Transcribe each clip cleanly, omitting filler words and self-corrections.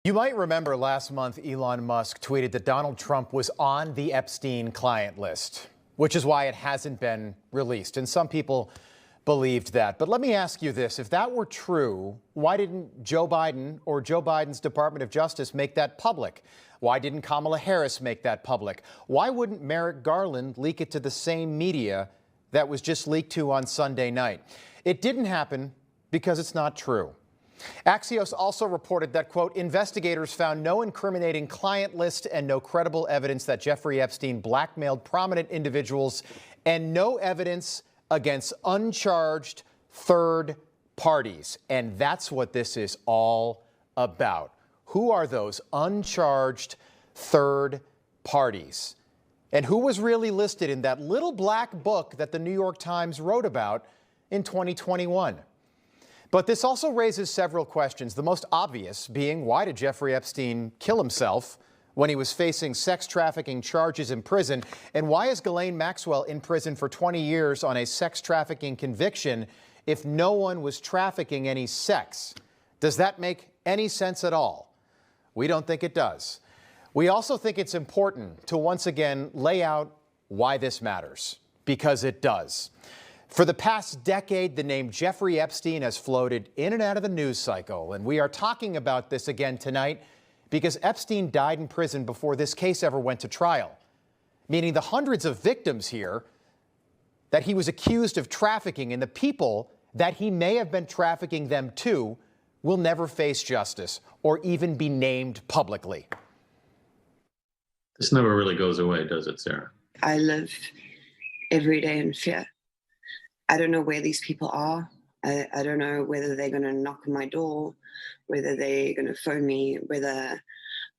You might remember last month Elon Musk tweeted that Donald Trump was on the Epstein client list, which is why it hasn't been released. And some people believed that. But let me ask you this. If that were true, why didn't Joe Biden or Joe Biden's Department of Justice make that public? Why didn't Kamala Harris make that public? Why wouldn't Merrick Garland leak it to the same media that was just leaked to on Sunday night? It didn't happen because it's not true. Axios also reported that, quote, investigators found no incriminating client list and no credible evidence that Jeffrey Epstein blackmailed prominent individuals and no evidence against uncharged third parties. And that's what this is all about. Who are those uncharged third parties? And who was really listed in that little black book that the New York Times wrote about in 2021? But this also raises several questions, the most obvious being, why did Jeffrey Epstein kill himself when he was facing sex trafficking charges in prison? And why is Ghislaine Maxwell in prison for 20 years on a sex trafficking conviction if no one was trafficking any sex? Does that make any sense at all? We don't think it does. We also think it's important to once again lay out why this matters, because it does. For the past decade, the name Jeffrey Epstein has floated in and out of the news cycle, and we are talking about this again tonight because Epstein died in prison before this case ever went to trial, meaning the hundreds of victims here that he was accused of trafficking and the people that he may have been trafficking them to will never face justice or even be named publicly. This never really goes away, does it, Sarah? I live every day in fear. I don't know where these people are. I don't know whether they're going to knock on my door, whether they're going to phone me, whether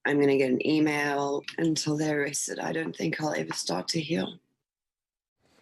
I'm going to get an email. Until they're arrested, I don't think I'll ever start to heal.